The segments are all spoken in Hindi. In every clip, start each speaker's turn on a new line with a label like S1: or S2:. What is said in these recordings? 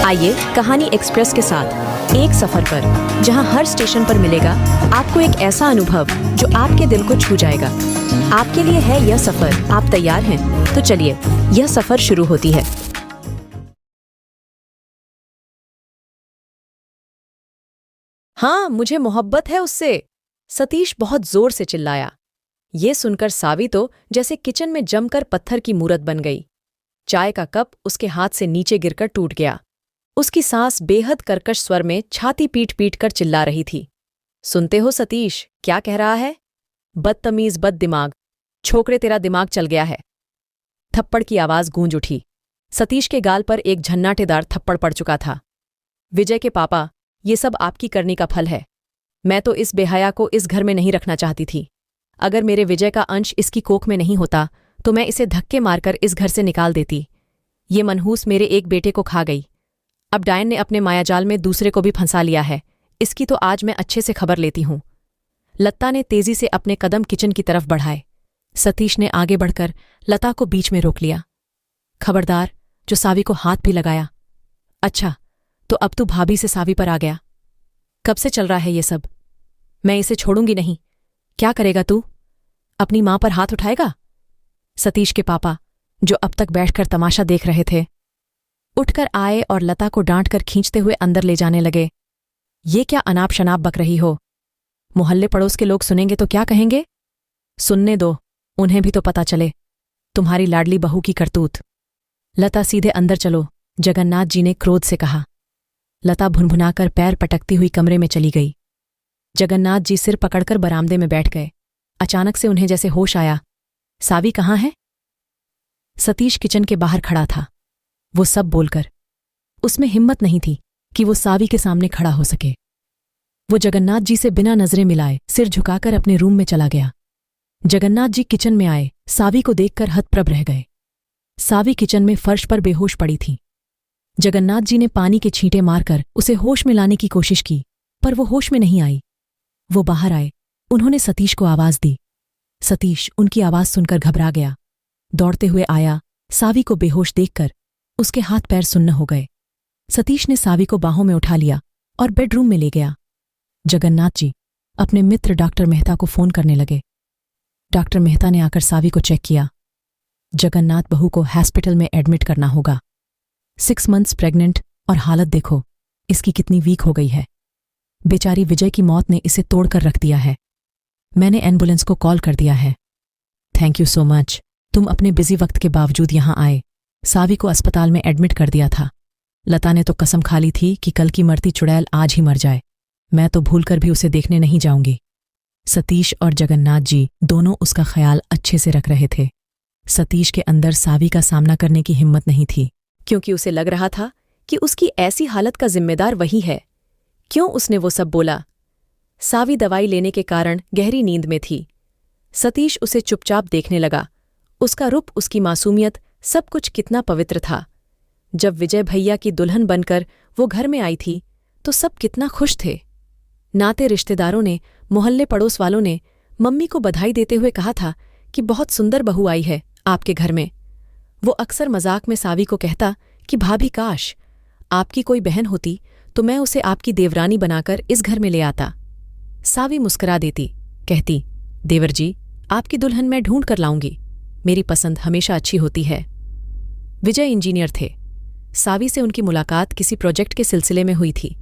S1: आइए कहानी एक्सप्रेस के साथ एक सफर पर, जहां हर स्टेशन पर मिलेगा आपको एक ऐसा अनुभव जो आपके दिल को छू जाएगा। आपके लिए है यह सफर। आप तैयार हैं? तो चलिए, यह सफर शुरू होती है। हाँ, मुझे मोहब्बत है उससे, सतीश बहुत जोर से चिल्लाया। ये सुनकर सावी तो जैसे किचन में जमकर पत्थर की मूरत बन गई। चाय का कप उसके हाथ से नीचे गिरकर टूट गया। उसकी सांस बेहद कर्कश स्वर में छाती पीट पीट कर चिल्ला रही थी। सुनते हो सतीश, क्या कह रहा है? बदतमीज, बद दिमाग, छोकरे, तेरा दिमाग चल गया है। थप्पड़ की आवाज गूंज उठी। सतीश के गाल पर एक झन्नाटेदार थप्पड़ पड़ चुका था। विजय के पापा, ये सब आपकी करनी का फल है। मैं तो इस बेहया को इस घर में नहीं रखना चाहती थी। अगर मेरे विजय का अंश इसकी कोख में नहीं होता तो मैं इसे धक्के मारकर इस घर से निकाल देती। ये मनहूस मेरे एक बेटे को खा गई। अब डायन ने अपने मायाजाल में दूसरे को भी फंसा लिया है। इसकी तो आज मैं अच्छे से खबर लेती हूं। लता ने तेजी से अपने कदम किचन की तरफ बढ़ाए। सतीश ने आगे बढ़कर लता को बीच में रोक लिया। खबरदार, जो सावी को हाथ भी लगाया। अच्छा, तो अब तू भाभी से सावी पर आ गया। कब से चल रहा है ये सब? मैं इसे छोड़ूंगी नहीं। क्या करेगा तू? अपनी मां पर हाथ उठाएगा? सतीश के पापा, जो अब तक बैठकर तमाशा देख रहे थे, उठकर आए और लता को डांट कर खींचते हुए अंदर ले जाने लगे। ये क्या अनाप शनाप बक रही हो? मोहल्ले पड़ोस के लोग सुनेंगे तो क्या कहेंगे? सुनने दो, उन्हें भी तो पता चले तुम्हारी लाडली बहू की करतूत। लता, सीधे अंदर चलो, जगन्नाथ जी ने क्रोध से कहा। लता भुनभुनाकर पैर पटकती हुई कमरे में चली गई। जगन्नाथ जी सिर पकड़कर बरामदे में बैठ गए। अचानक से उन्हें जैसे होश आया। सावी कहाँ है? सतीश किचन के बाहर खड़ा था। वो सब बोलकर उसमें हिम्मत नहीं थी कि वो सावी के सामने खड़ा हो सके। वो जगन्नाथ जी से बिना नजरें मिलाए सिर झुकाकर अपने रूम में चला गया। जगन्नाथ जी किचन में आए, सावी को देखकर हतप्रभ रह गए। सावी किचन में फर्श पर बेहोश पड़ी थी। जगन्नाथ जी ने पानी के छींटे मारकर उसे होश में लाने की कोशिश की, पर वो होश में नहीं आई। वो बाहर आए। उन्होंने सतीश को आवाज दी। सतीश उनकी आवाज सुनकर घबरा गया। दौड़ते हुए आया। सावी को बेहोश देखकर उसके हाथ पैर सुन्न हो गए। सतीश ने सावी को बाहों में उठा लिया और बेडरूम में ले गया। जगन्नाथ जी अपने मित्र डॉक्टर मेहता को फोन करने लगे। डॉक्टर मेहता ने आकर सावी को चेक किया। जगन्नाथ बहू को हॉस्पिटल में एडमिट करना होगा। 6 मंथ्स प्रेग्नेंट, और हालत देखो इसकी कितनी वीक हो गई है। बेचारी विजय की मौत ने इसे तोड़कर रख दिया है। मैंने एम्बुलेंस को कॉल कर दिया है। थैंक यू सो मच, तुम अपने बिजी वक्त के बावजूद यहां आए। सावी को अस्पताल में एडमिट कर दिया था। लता ने तो कसम खा ली थी कि कल की मरती चुड़ैल आज ही मर जाए। मैं तो भूलकर भी उसे देखने नहीं जाऊंगी। सतीश और जगन्नाथ जी दोनों उसका ख्याल अच्छे से रख रहे थे। सतीश के अंदर सावी का सामना करने की हिम्मत नहीं थी, क्योंकि उसे लग रहा था कि उसकी ऐसी हालत का जिम्मेदार वही है। क्यों उसने वो सब बोला? सावी दवाई लेने के कारण गहरी नींद में थी। सतीश उसे चुपचाप देखने लगा। उसका रूप, उसकी मासूमियत, सब कुछ कितना पवित्र था। जब विजय भैया की दुल्हन बनकर वो घर में आई थी तो सब कितना खुश थे। नाते रिश्तेदारों ने, मोहल्ले पड़ोस वालों ने मम्मी को बधाई देते हुए कहा था कि बहुत सुंदर बहू आई है आपके घर में। वो अक्सर मजाक में सावी को कहता कि भाभी, काश आपकी कोई बहन होती तो मैं उसे आपकी देवरानी बनाकर इस घर में ले आता। सावी मुस्कुरा देती, कहती, देवर जी, आपकी दुल्हन मैं ढूंढ कर लाऊंगी। मेरी पसंद हमेशा अच्छी होती है। विजय इंजीनियर थे। सावी से उनकी मुलाकात किसी प्रोजेक्ट के सिलसिले में हुई थी।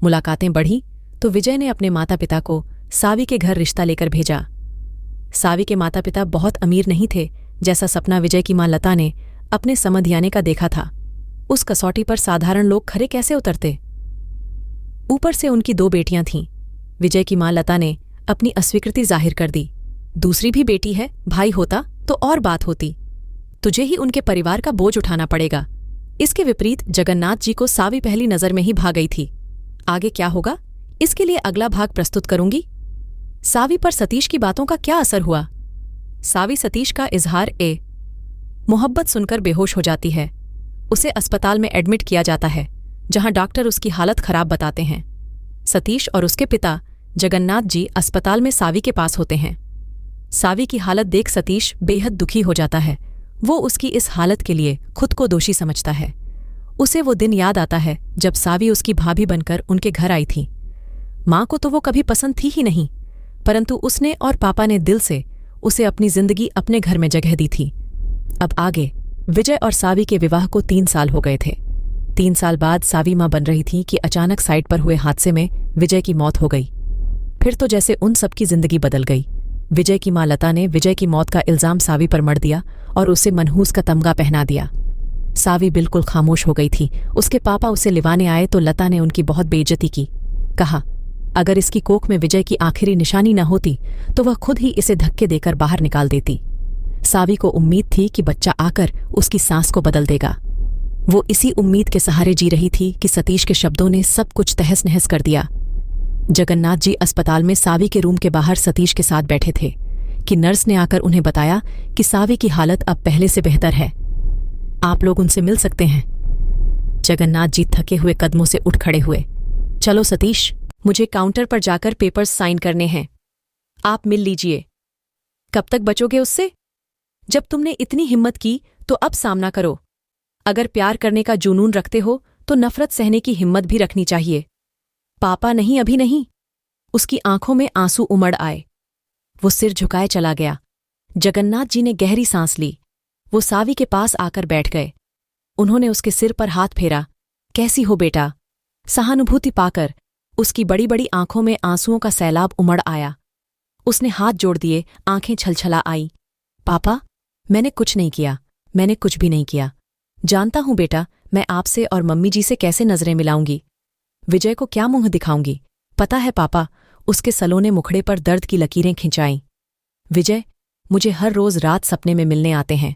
S1: मुलाकातें बढ़ीं तो विजय ने अपने माता पिता को सावी के घर रिश्ता लेकर भेजा। सावी के माता पिता बहुत अमीर नहीं थे, जैसा सपना विजय की मां लता ने अपने समधियाने का देखा था। उस कसौटी पर साधारण लोग खरे कैसे उतरते? ऊपर से उनकी 2 बेटियां थीं। विजय की मां लता ने अपनी अस्वीकृति जाहिर कर दी। दूसरी भी बेटी है, भाई होता तो और बात होती। तुझे ही उनके परिवार का बोझ उठाना पड़ेगा। इसके विपरीत जगन्नाथ जी को सावी पहली नजर में ही भा गई थी। आगे क्या होगा, इसके लिए अगला भाग प्रस्तुत करूंगी। सावी पर सतीश की बातों का क्या असर हुआ? सावी सतीश का इजहार मोहब्बत सुनकर बेहोश हो जाती है। उसे अस्पताल में एडमिट किया जाता है, जहां डॉक्टर उसकी हालत खराब बताते हैं। सतीश और उसके पिता जगन्नाथ जी अस्पताल में सावी के पास होते हैं। सावी की हालत देख सतीश बेहद दुखी हो जाता है। वो उसकी इस हालत के लिए खुद को दोषी समझता है। उसे वो दिन याद आता है जब सावी उसकी भाभी बनकर उनके घर आई थी। माँ को तो वो कभी पसंद थी ही नहीं, परंतु उसने और पापा ने दिल से उसे अपनी जिंदगी अपने घर में जगह दी थी। अब आगे विजय और सावी के विवाह को 3 साल हो गए थे। 3 साल बाद सावी माँ बन रही थी कि अचानक साइट पर हुए हादसे में विजय की मौत हो गई। फिर तो जैसे उन सबकी जिंदगी बदल गई। विजय की माँ लता ने विजय की मौत का इल्जाम सावी पर मढ़ दिया और उसे मनहूस का तमगा पहना दिया। सावी बिल्कुल खामोश हो गई थी। उसके पापा उसे लिवाने आए तो लता ने उनकी बहुत बेइज्जती की। कहा, अगर इसकी कोख में विजय की आखिरी निशानी न होती तो वह खुद ही इसे धक्के देकर बाहर निकाल देती। सावी को उम्मीद थी कि बच्चा आकर उसकी सांस को बदल देगा। वो इसी उम्मीद के सहारे जी रही थी कि सतीश के शब्दों ने सब कुछ तहस नहस कर दिया। जगन्नाथ जी अस्पताल में सावी के रूम के बाहर सतीश के साथ बैठे थे कि नर्स ने आकर उन्हें बताया कि सावी की हालत अब पहले से बेहतर है। आप लोग उनसे मिल सकते हैं। जगन्नाथ जी थके हुए कदमों से उठ खड़े हुए। चलो सतीश, मुझे काउंटर पर जाकर पेपर्स साइन करने हैं। आप मिल लीजिए। कब तक बचोगे उससे? जब तुमने इतनी हिम्मत की तो अब सामना करो। अगर प्यार करने का जुनून रखते हो तो नफरत सहने की हिम्मत भी रखनी चाहिए। पापा नहीं, अभी नहीं। उसकी आंखों में आंसू उमड़ आए। वो सिर झुकाए चला गया। जगन्नाथ जी ने गहरी सांस ली। वो सावी के पास आकर बैठ गए। उन्होंने उसके सिर पर हाथ फेरा। कैसी हो बेटा? सहानुभूति पाकर उसकी बड़ी बड़ी आंखों में आंसुओं का सैलाब उमड़ आया। उसने हाथ जोड़ दिए, आंखें छलछला आई। पापा, मैंने कुछ नहीं किया, मैंने कुछ भी नहीं किया। जानता हूं बेटा, मैं आपसे और मम्मी जी से कैसे नजरें मिलाऊंगी, विजय को क्या मुंह दिखाऊंगी। पता है पापा, उसके सलोने मुखड़े पर दर्द की लकीरें खिंचाईं। विजय मुझे हर रोज रात सपने में मिलने आते हैं।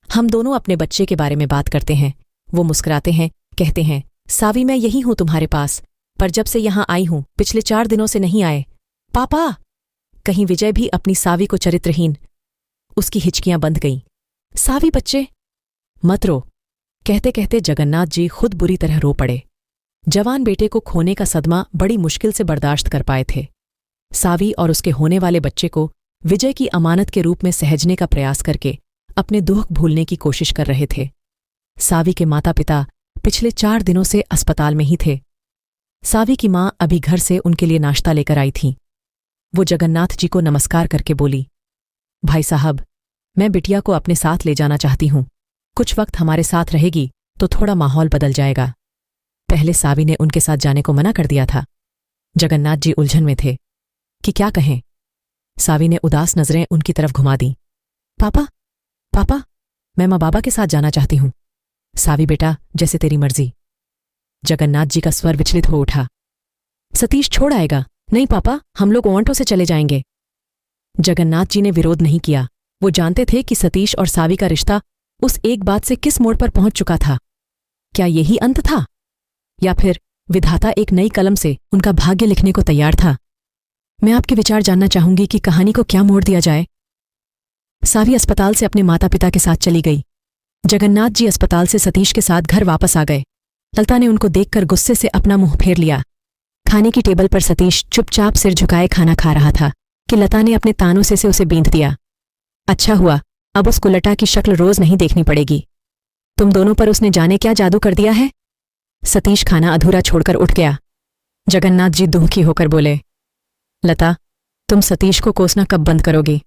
S1: हम दोनों अपने बच्चे के बारे में बात करते हैं। वो मुस्कुराते हैं, कहते हैं, सावी मैं यही हूं तुम्हारे पास, पर जब से यहां आई हूं पिछले 4 दिनों से नहीं आए। पापा, कहीं विजय भी अपनी सावी को चरित्रहीन। उसकी हिचकियां बंध गईं। सावी बच्चे, मत रो। कहते कहते जगन्नाथ जी खुद बुरी तरह रो पड़े। जवान बेटे को खोने का सदमा बड़ी मुश्किल से बर्दाश्त कर पाए थे। सावी और उसके होने वाले बच्चे को विजय की अमानत के रूप में सहेजने का प्रयास करके अपने दुख भूलने की कोशिश कर रहे थे। सावी के माता पिता पिछले 4 दिनों से अस्पताल में ही थे। सावी की मां अभी घर से उनके लिए नाश्ता लेकर आई थीं। वो जगन्नाथ जी को नमस्कार करके बोली, भाई साहब, मैं बिटिया को अपने साथ ले जाना चाहती हूं। कुछ वक्त हमारे साथ रहेगी तो थोड़ा माहौल बदल जाएगा। पहले सावी ने उनके साथ जाने को मना कर दिया था। जगन्नाथ जी उलझन में थे कि क्या कहें। सावी ने उदास नजरें उनकी तरफ घुमा दी। पापा, पापा, मैं माँ बाबा के साथ जाना चाहती हूं। सावी बेटा, जैसे तेरी मर्जी। जगन्नाथ जी का स्वर विचलित हो उठा। सतीश छोड़ आएगा। नहीं पापा, हम लोग ओंटो से चले जाएंगे। जगन्नाथ जी ने विरोध नहीं किया। वो जानते थे कि सतीश और सावी का रिश्ता उस एक बात से किस मोड़ पर पहुंच चुका था। क्या यही अंत था, या फिर विधाता एक नई कलम से उनका भाग्य लिखने को तैयार था? मैं आपके विचार जानना चाहूंगी कि कहानी को क्या मोड़ दिया जाए। सावी अस्पताल से अपने माता पिता के साथ चली गई। जगन्नाथ जी अस्पताल से सतीश के साथ घर वापस आ गए। लता ने उनको देखकर गुस्से से अपना मुंह फेर लिया। खाने की टेबल पर सतीश चुपचाप सिर झुकाए खाना खा रहा था कि लता ने अपने तानों से उसे बींध दिया। अच्छा हुआ, अब उस कुलटा की शक्ल रोज नहीं देखनी पड़ेगी। तुम दोनों पर उसने जाने क्या जादू कर दिया है। सतीश खाना अधूरा छोड़कर उठ गया। जगन्नाथ जी दुखी होकर बोले, लता, तुम सतीश को कोसना कब बंद करोगी?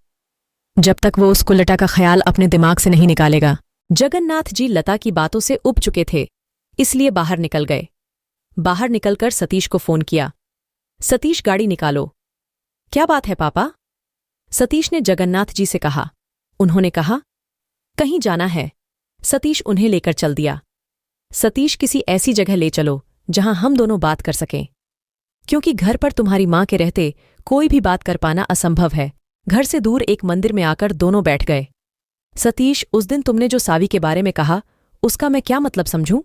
S1: जब तक वो उस कुलटा का ख्याल अपने दिमाग से नहीं निकालेगा। जगन्नाथ जी लता की बातों से उब चुके थे, इसलिए बाहर निकल गए। बाहर निकलकर सतीश को फोन किया। सतीश, गाड़ी निकालो। क्या बात है पापा? सतीश ने जगन्नाथ जी से कहा। उन्होंने कहा, कहीं जाना है। सतीश उन्हें लेकर चल दिया। सतीश, किसी ऐसी जगह ले चलो जहां हम दोनों बात कर सकें, क्योंकि घर पर तुम्हारी मां के रहते कोई भी बात कर पाना असंभव है। घर से दूर एक मंदिर में आकर दोनों बैठ गए। सतीश, उस दिन तुमने जो सावी के बारे में कहा उसका मैं क्या मतलब समझूं?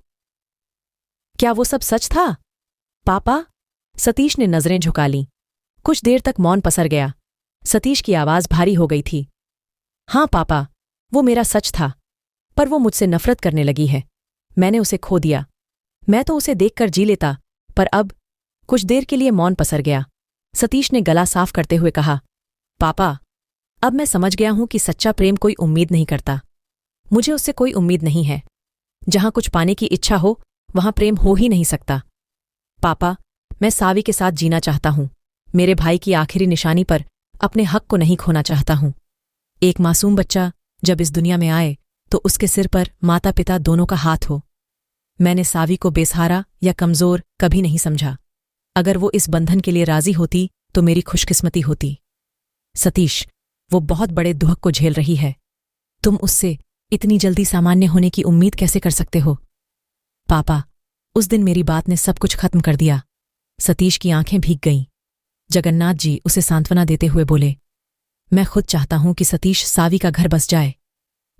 S1: क्या वो सब सच था? पापा, सतीश ने नजरें झुका लीं। कुछ देर तक मौन पसर गया। सतीश की आवाज भारी हो गई थी। हाँ पापा, वो मेरा सच था, पर वो मुझसे नफरत करने लगी है। मैंने उसे खो दिया। मैं तो उसे देखकर जी लेता, पर अब। कुछ देर के लिए मौन पसर गया। सतीश ने गला साफ करते हुए कहा, पापा, अब मैं समझ गया हूं कि सच्चा प्रेम कोई उम्मीद नहीं करता। मुझे उससे कोई उम्मीद नहीं है। जहां कुछ पाने की इच्छा हो वहां प्रेम हो ही नहीं सकता। पापा, मैं सावी के साथ जीना चाहता हूं। मेरे भाई की आखिरी निशानी पर अपने हक को नहीं खोना चाहता हूं। एक मासूम बच्चा जब इस दुनिया में आए तो उसके सिर पर माता पिता दोनों का हाथ हो। मैंने सावी को बेसहारा या कमजोर कभी नहीं समझा। अगर वो इस बंधन के लिए राजी होती तो मेरी खुशकिस्मती होती। सतीश, वो बहुत बड़े दुख को झेल रही है। तुम उससे इतनी जल्दी सामान्य होने की उम्मीद कैसे कर सकते हो? पापा, उस दिन मेरी बात ने सब कुछ खत्म कर दिया। सतीश की आंखें भीग गईं। जगन्नाथ जी उसे सांत्वना देते हुए बोले, मैं खुद चाहता हूं कि सतीश सावी का घर बस जाए।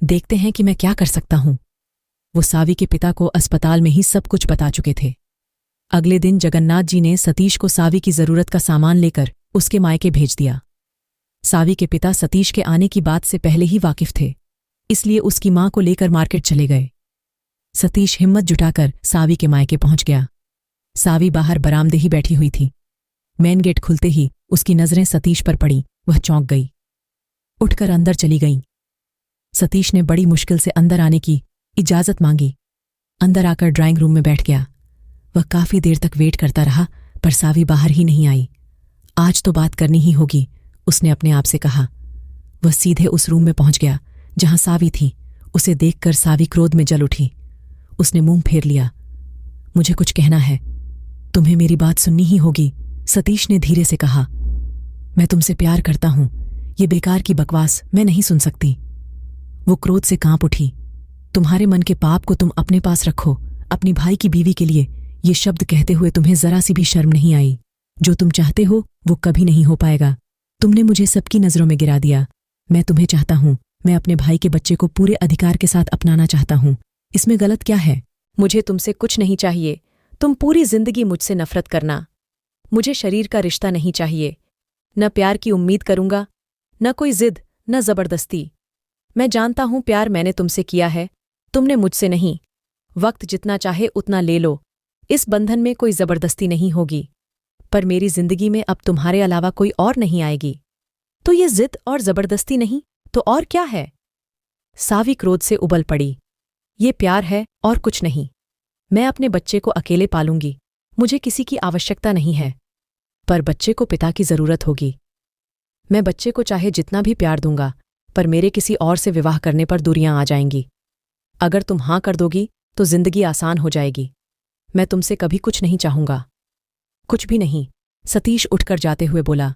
S1: देखते हैं कि मैं क्या कर सकता हूं। वो सावी के पिता को अस्पताल में ही सब कुछ बता चुके थे। अगले दिन जगन्नाथ जी ने सतीश को सावी की जरूरत का सामान लेकर उसके मायके भेज दिया। सावी के पिता सतीश के आने की बात से पहले ही वाकिफ थे, इसलिए उसकी मां को लेकर मार्केट चले गए। सतीश हिम्मत जुटाकर सावी के मायके पहुंच गया। सावी बाहर बरामदे ही बैठी हुई थी। मेन गेट खुलते ही उसकी नजरें सतीश पर पड़ी। वह चौंक गई, उठकर अंदर चली गईं। सतीश ने बड़ी मुश्किल से अंदर आने की इजाजत मांगी। अंदर आकर ड्राइंग रूम में बैठ गया। वह काफी देर तक वेट करता रहा, पर सावी बाहर ही नहीं आई। आज तो बात करनी ही होगी, उसने अपने आप से कहा। वह सीधे उस रूम में पहुंच गया जहां सावी थी। उसे देखकर सावी क्रोध में जल उठी। उसने मुंह फेर लिया। मुझे कुछ कहना है, तुम्हें मेरी बात सुननी ही होगी, सतीश ने धीरे से कहा। मैं तुमसे प्यार करता हूं, ये बेकार की बकवास मैं नहीं सुन सकती। वो क्रोध से कांप उठी। तुम्हारे मन के पाप को तुम अपने पास रखो। अपनी भाई की बीवी के लिए ये शब्द कहते हुए तुम्हें जरा सी भी शर्म नहीं आई। जो तुम चाहते हो वो कभी नहीं हो पाएगा। तुमने मुझे सबकी नजरों में गिरा दिया। मैं तुम्हें चाहता हूं। मैं अपने भाई के बच्चे को पूरे अधिकार के साथ अपनाना चाहता हूं। इसमें गलत क्या है? मुझे तुमसे कुछ नहीं चाहिए। तुम पूरी जिंदगी मुझसे नफरत करना। मुझे शरीर का रिश्ता नहीं चाहिए। न प्यार की उम्मीद करूंगा, न कोई जिद, न जबरदस्ती। मैं जानता हूं प्यार मैंने तुमसे किया है, तुमने मुझसे नहीं। वक्त जितना चाहे उतना ले लो। इस बंधन में कोई जबरदस्ती नहीं होगी, पर मेरी जिंदगी में अब तुम्हारे अलावा कोई और नहीं आएगी। तो ये जिद और जबरदस्ती नहीं तो और क्या है? सावी क्रोध से उबल पड़ी। ये प्यार है और कुछ नहीं। मैं अपने बच्चे को अकेले पालूंगी। मुझे किसी की आवश्यकता नहीं है, पर बच्चे को पिता की जरूरत होगी। मैं बच्चे को चाहे जितना भी प्यार दूंगा, पर मेरे किसी और से विवाह करने पर दूरियां आ जाएंगी। अगर तुम हां कर दोगी तो जिंदगी आसान हो जाएगी। मैं तुमसे कभी कुछ नहीं चाहूंगा। कुछ भी नहीं, सतीश उठकर जाते हुए बोला।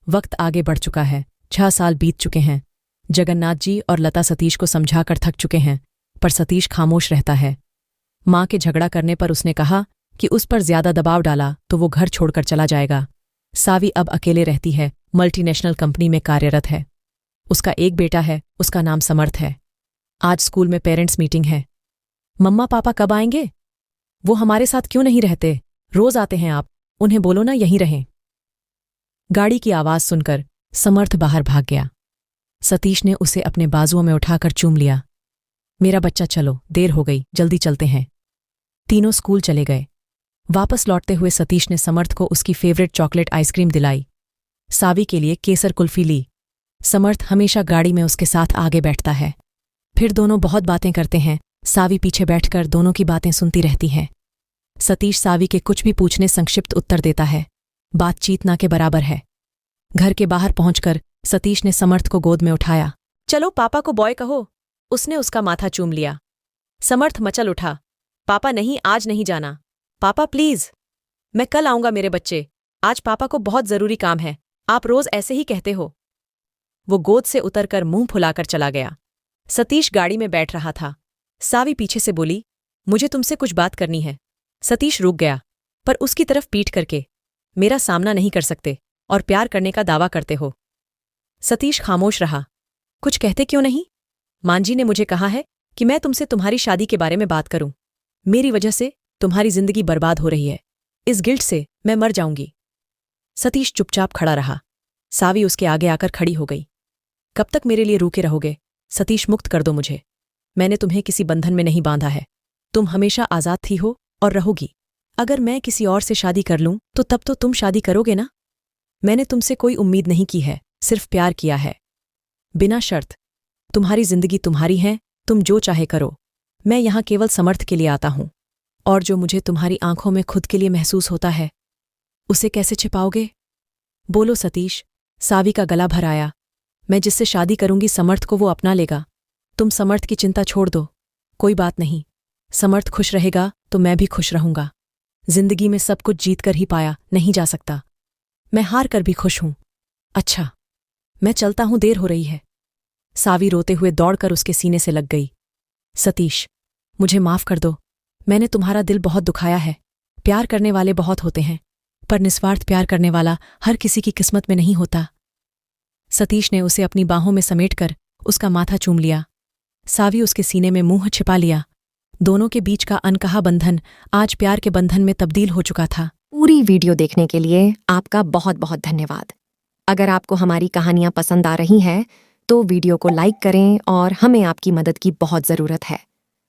S1: वक्त आगे बढ़ चुका है। 6 साल बीत चुके हैं। जगन्नाथ जी और लता सतीश को समझाकर थक चुके हैं, पर सतीश खामोश रहता है। मां के झगड़ा करने पर उसने कहा कि उस पर ज्यादा दबाव डाला तो वो घर छोड़कर चला जाएगा। सावी अब अकेले रहती है, मल्टीनेशनल कंपनी में कार्यरत है। उसका एक बेटा है, उसका नाम समर्थ है। आज स्कूल में पेरेंट्स मीटिंग है। मम्मा पापा कब आएंगे? वो हमारे साथ क्यों नहीं रहते? रोज आते हैं आप, उन्हें बोलो ना यहीं रहें। गाड़ी की आवाज सुनकर समर्थ बाहर भाग गया। सतीश ने उसे अपने बाजुओं में उठाकर चूम लिया। मेरा बच्चा, चलो, देर हो गई, जल्दी चलते हैं। तीनों स्कूल चले गए। वापस लौटते हुए सतीश ने समर्थ को उसकी फेवरेट चॉकलेट आइसक्रीम दिलाई। सावी के लिए केसर कुल्फी ली। समर्थ हमेशा गाड़ी में उसके साथ आगे बैठता है। फिर दोनों बहुत बातें करते हैं। सावी पीछे बैठकर दोनों की बातें सुनती रहती है। सतीश सावी के कुछ भी पूछने संक्षिप्त उत्तर देता है। बातचीत ना के बराबर है। घर के बाहर पहुंचकर सतीश ने समर्थ को गोद में उठाया। चलो पापा को बॉय कहो। उसने उसका माथा चूम लिया। समर्थ मचल उठा। पापा नहीं, आज नहीं जाना। पापा प्लीज। मैं कल आऊंगा मेरे बच्चे। आज पापा को बहुत जरूरी काम है। आप रोज ऐसे ही कहते हो। वो गोद से उतरकर मुंह फुलाकर चला गया। सतीश गाड़ी में बैठ रहा था। सावी पीछे से बोली, मुझे तुमसे कुछ बात करनी है। सतीश रुक गया, पर उसकी तरफ पीठ करके, मेरा सामना नहीं कर सकते और प्यार करने का दावा करते हो। सतीश खामोश रहा। कुछ कहते क्यों नहीं? मांजी ने मुझे कहा है कि मैं तुमसे तुम्हारी शादी के बारे में बात करूं। मेरी वजह से तुम्हारी जिंदगी बर्बाद हो रही है। इस गिल्ट से मैं मर जाऊंगी। सतीश चुपचाप खड़ा रहा। सावी उसके आगे आकर खड़ी हो गई। कब तक मेरे लिए रूके रहोगे? सतीश, मुक्त कर दो मुझे। मैंने तुम्हें किसी बंधन में नहीं बांधा है। तुम हमेशा आजाद थी हो और रहोगी। अगर मैं किसी और से शादी कर लूं तो तब तो तुम शादी करोगे ना? मैंने तुमसे कोई उम्मीद नहीं की है, सिर्फ प्यार किया है, बिना शर्त। तुम्हारी जिंदगी तुम्हारी है, तुम जो चाहे करो। मैं यहां केवल समर्थ के लिए आता हूं और जो मुझे तुम्हारी आंखों में खुद के लिए महसूस होता है, उसे कैसे छिपाओगे? बोलो सतीश। सावी का गला भर आया। मैं जिससे शादी करूंगी समर्थ को वो अपना लेगा। तुम समर्थ की चिंता छोड़ दो। कोई बात नहीं, समर्थ खुश रहेगा तो मैं भी खुश रहूंगा। जिंदगी में सब कुछ जीत कर ही पाया नहीं जा सकता। मैं हार कर भी खुश हूं। अच्छा, मैं चलता हूं, देर हो रही है। सावी रोते हुए दौड़कर उसके सीने से लग गई। सतीश, मुझे माफ कर दो। मैंने तुम्हारा दिल बहुत दुखाया है। प्यार करने वाले बहुत होते हैं, पर निस्वार्थ प्यार करने वाला हर किसी की किस्मत में नहीं होता। सतीश ने उसे अपनी बाहों में समेटकर उसका माथा चूम लिया। सावी उसके सीने में मुंह छिपा लिया। दोनों के बीच का अनकहा बंधन आज प्यार के बंधन में तब्दील हो चुका था।
S2: पूरी वीडियो देखने के लिए आपका बहुत बहुत धन्यवाद। अगर आपको हमारी कहानियां पसंद आ रही हैं तो वीडियो को लाइक करें और हमें आपकी मदद की बहुत ज़रूरत है।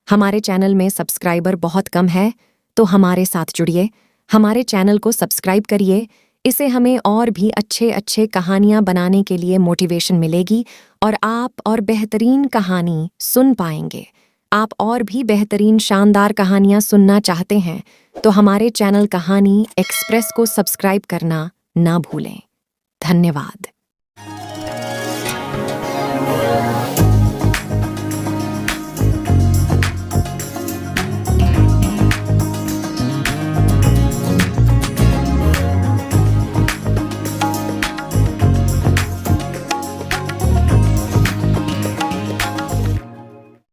S2: हमारे चैनल में सब्सक्राइबर बहुत कम है, तो हमारे साथ जुड़िए, हमारे चैनल को सब्सक्राइब करिए। इससे हमें और भी अच्छे अच्छे कहानियां बनाने के लिए मोटिवेशन मिलेगी और आप और बेहतरीन कहानी सुन पाएंगे। आप और भी बेहतरीन शानदार कहानियां सुनना चाहते हैं तो हमारे चैनल कहानी एक्सप्रेस को सब्सक्राइब करना ना भूलें। धन्यवाद।